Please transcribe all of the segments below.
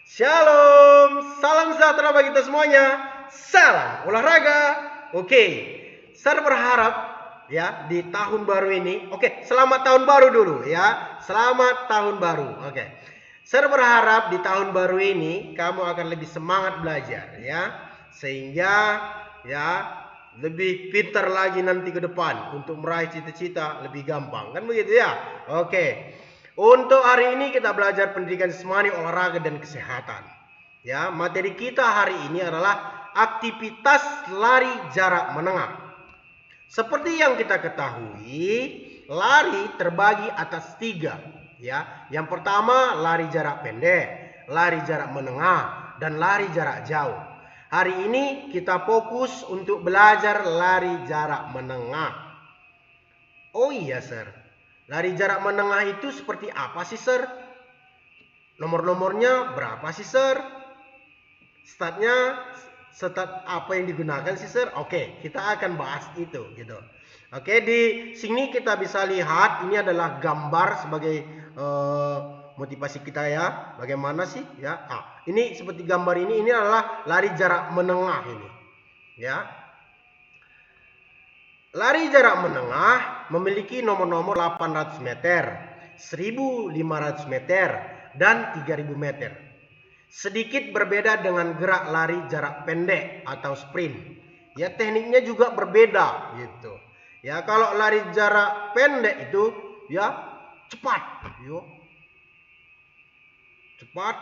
Shalom, salam sejahtera bagi kita semuanya. Salam olahraga. Oke, saya berharap ya di tahun baru ini. Oke, selamat tahun baru dulu ya. Selamat tahun baru. Oke. Saya berharap di tahun baru ini kamu akan lebih semangat belajar ya. Sehingga ya lebih pintar lagi nanti ke depan untuk meraih cita-cita lebih gampang. Kan begitu ya? Oke. Untuk hari ini kita belajar pendidikan jasmani, olahraga dan kesehatan. Ya, materi kita hari ini adalah aktivitas lari jarak menengah. Seperti yang kita ketahui, lari terbagi atas 3. Ya, yang pertama lari jarak pendek, lari jarak menengah, dan lari jarak jauh. Hari ini kita fokus untuk belajar lari jarak menengah. Oh iya, Sir. Lari jarak menengah itu seperti apa sih, Sir? Nomor-nomornya berapa sih, Sir? Stat apa yang digunakan sih, Sir? Oke, kita akan bahas itu gitu. Oke, di sini kita bisa lihat ini adalah gambar sebagai motivasi kita ya. Bagaimana sih ya? Ini seperti gambar ini adalah lari jarak menengah ini. Ya. Lari jarak menengah memiliki nomor-nomor 800 meter, 1500 meter, dan 3000 meter. Sedikit berbeda dengan gerak lari jarak pendek atau sprint. Ya, tekniknya juga berbeda gitu. Ya, kalau lari jarak pendek itu ya cepat, yo. Cepat.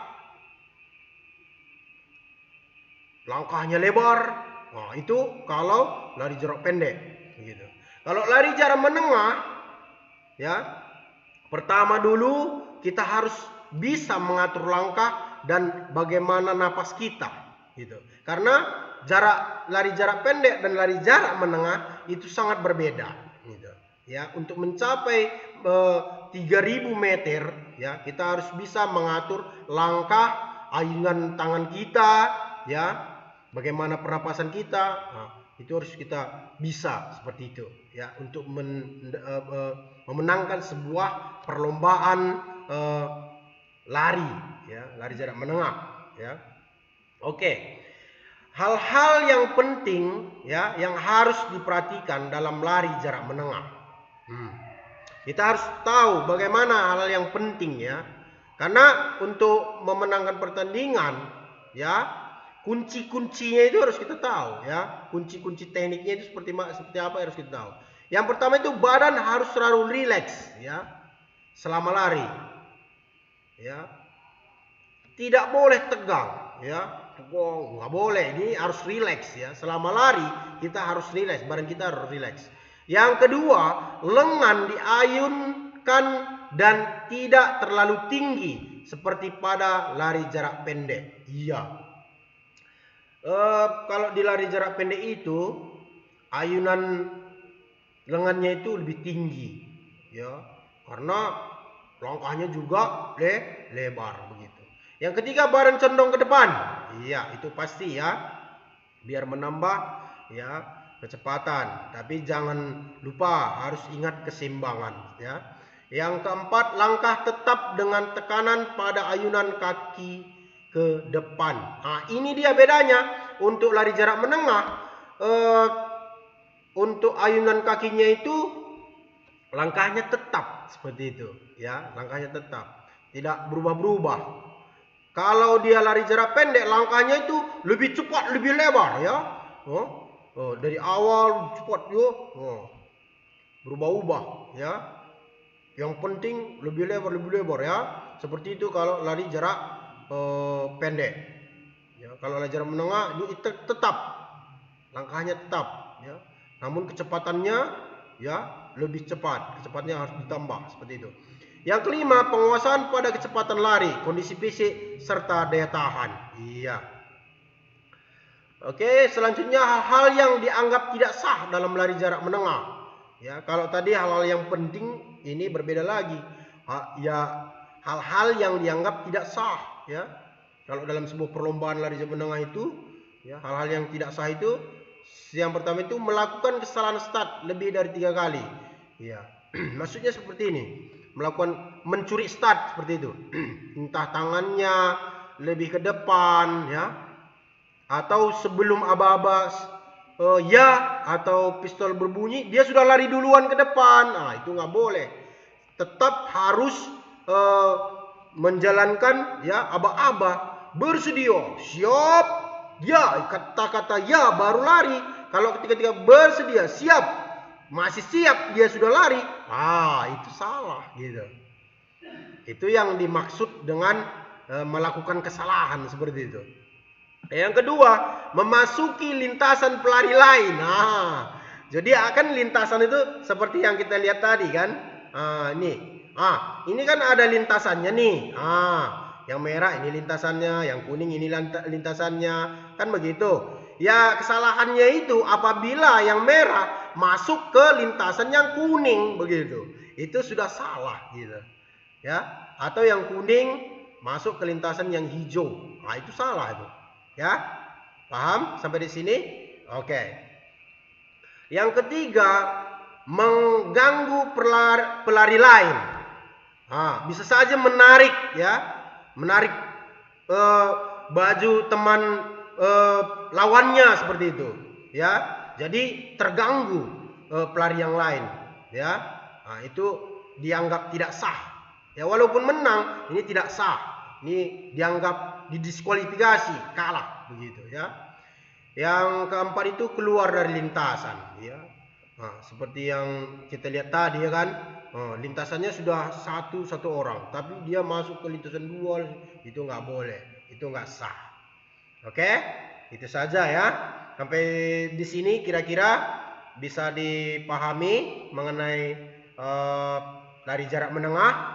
Langkahnya lebar. Nah, itu kalau lari jarak pendek gitu. Kalau lari jarak menengah ya, pertama dulu kita harus bisa mengatur langkah dan bagaimana napas kita gitu. Karena lari jarak pendek dan lari jarak menengah itu sangat berbeda gitu. Ya, untuk mencapai 3000 meter ya, kita harus bisa mengatur langkah, ayunan tangan kita ya, bagaimana pernapasan kita. Nah, itu harus kita bisa seperti itu ya, untuk memenangkan sebuah perlombaan lari ya, lari jarak menengah ya. Oke. Hal-hal yang penting ya yang harus diperhatikan dalam lari jarak menengah. Kita harus tahu bagaimana hal yang penting ya. Karena untuk memenangkan pertandingan ya, kunci-kuncinya itu harus kita tahu ya. Kunci-kunci tekniknya itu seperti apa harus kita tahu. Yang pertama itu badan harus selalu rileks ya selama lari. Ya. Tidak boleh tegang ya. Nggak boleh, ini harus rileks ya. Selama lari kita harus rileks, badan kita harus rileks. Yang kedua, lengan diayunkan dan tidak terlalu tinggi seperti pada lari jarak pendek. Iya. Kalau di lari jarak pendek itu ayunan lengannya itu lebih tinggi ya, karena langkahnya juga lebar begitu. Yang ketiga, badan condong ke depan. Iya, itu pasti ya, biar menambah ya kecepatan. Tapi jangan lupa harus ingat keseimbangan ya. Yang keempat, langkah tetap dengan tekanan pada ayunan kaki ke depan. Nah, ini dia bedanya. Untuk lari jarak menengah, untuk ayunan kakinya itu langkahnya tetap seperti itu ya, langkahnya tetap, tidak berubah-berubah. Kalau dia lari jarak pendek, langkahnya itu lebih cepat, lebih lebar ya. Dari awal cepat yo, berubah-ubah ya. Yang penting lebih lebar ya. Seperti itu kalau lari jarak pendek. Ya, kalau lari jarak menengah itu tetap, langkahnya tetap ya. Namun kecepatannya ya lebih cepat, kecepatannya harus ditambah seperti itu. Yang kelima, penguasaan pada kecepatan lari, kondisi fisik serta daya tahan. Iya. Oke, selanjutnya hal-hal yang dianggap tidak sah dalam lari jarak menengah. Ya, kalau tadi hal-hal yang penting, ini berbeda lagi. Ya, hal-hal yang dianggap tidak sah ya. Kalau dalam sebuah perlombaan lari jarak menengah itu, ya, hal-hal yang tidak sah itu, yang pertama itu melakukan kesalahan start lebih dari 3 kali. Ya. Maksudnya seperti ini, melakukan mencuri start seperti itu. Entah tangannya lebih ke depan ya, atau sebelum aba-aba ya atau pistol berbunyi dia sudah lari duluan ke depan. Nah, itu nggak boleh. Tetap harus menjalankan ya aba-aba bersedia, siap, ya, kata-kata ya baru lari. Kalau ketika bersedia, siap, masih siap dia sudah lari, itu salah gitu. Itu yang dimaksud dengan melakukan kesalahan seperti itu. Yang kedua, memasuki lintasan pelari lain. Jadi akan lintasan itu seperti yang kita lihat tadi kan. Ini kan ada lintasannya nih. Yang merah ini lintasannya, yang kuning ini lintasannya, kan begitu. Ya, kesalahannya itu apabila yang merah masuk ke lintasan yang kuning begitu. Itu sudah salah gitu. Ya, atau yang kuning masuk ke lintasan yang hijau. Itu salah itu. Ya, paham sampai di sini? Oke. Yang ketiga, mengganggu pelari lain. Bisa saja menarik ya, menarik baju teman lawannya seperti itu. Ya, jadi terganggu pelari yang lain. Ya, itu dianggap tidak sah. Ya, walaupun menang, ini tidak sah. Ini dianggap didiskualifikasi, kalah begitu ya. Yang keempat itu keluar dari lintasan ya. Seperti yang kita lihat tadi ya kan. Lintasannya sudah satu orang, tapi dia masuk ke lintasan dua, itu nggak boleh, itu nggak sah. Oke, itu saja ya. Sampai di sini kira-kira bisa dipahami mengenai lari jarak menengah.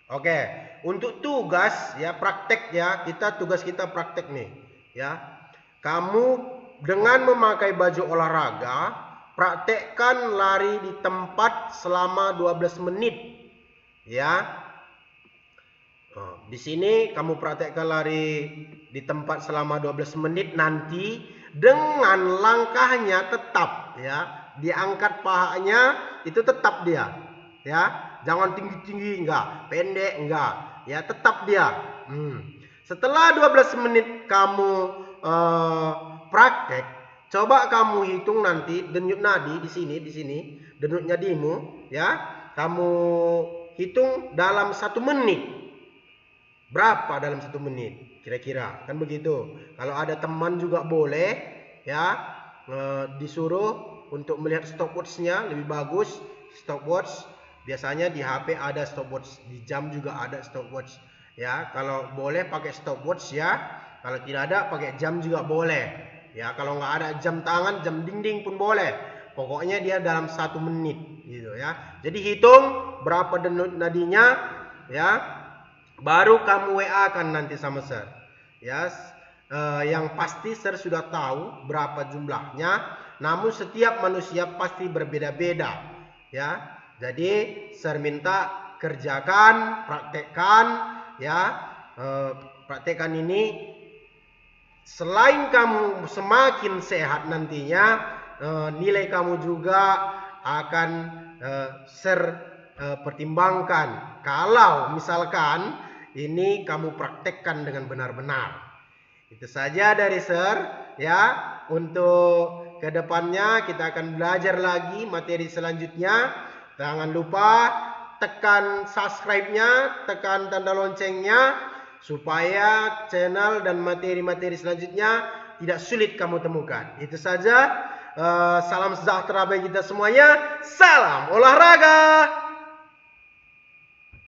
Oke, untuk tugas ya, praktek ya, tugas kita praktek nih ya. Kamu dengan memakai baju olahraga, praktekkan lari di tempat selama 12 menit ya. Di sini kamu praktekkan lari di tempat selama 12 menit nanti dengan langkahnya tetap ya, diangkat pahanya itu tetap dia ya. Jangan tinggi-tinggi, enggak, pendek, enggak. Ya, tetap dia. Setelah 12 menit kamu praktek, coba kamu hitung nanti denyut nadi di sini, denyut nadimu, ya. Kamu hitung dalam 1 menit. Berapa dalam 1 menit? Kira-kira, kan begitu. Kalau ada teman juga boleh, ya, disuruh untuk melihat stopwatch-nya lebih bagus, stopwatch. Biasanya di HP ada stopwatch, di jam juga ada stopwatch. Ya, kalau boleh pakai stopwatch ya. Kalau tidak ada pakai jam juga boleh. Ya, kalau nggak ada jam tangan, jam dinding pun boleh. Pokoknya dia dalam 1 menit gitu ya. Jadi hitung berapa denyut nadinya ya. Baru kamu WA kan nanti sama Sir. Ya, yang pasti Sir sudah tahu berapa jumlahnya. Namun setiap manusia pasti berbeda-beda ya. Jadi Sir minta kerjakan, praktekkan ya. Praktekkan ini, selain kamu semakin sehat nantinya, nilai kamu juga akan Sir pertimbangkan. Kalau misalkan ini kamu praktekkan dengan benar-benar. Itu saja dari Sir ya. Untuk kedepannya kita akan belajar lagi materi selanjutnya. Jangan lupa tekan subscribe-nya, tekan tanda loncengnya, supaya channel dan materi-materi selanjutnya tidak sulit kamu temukan. Itu saja. Salam sejahtera bagi kita semuanya. Salam olahraga.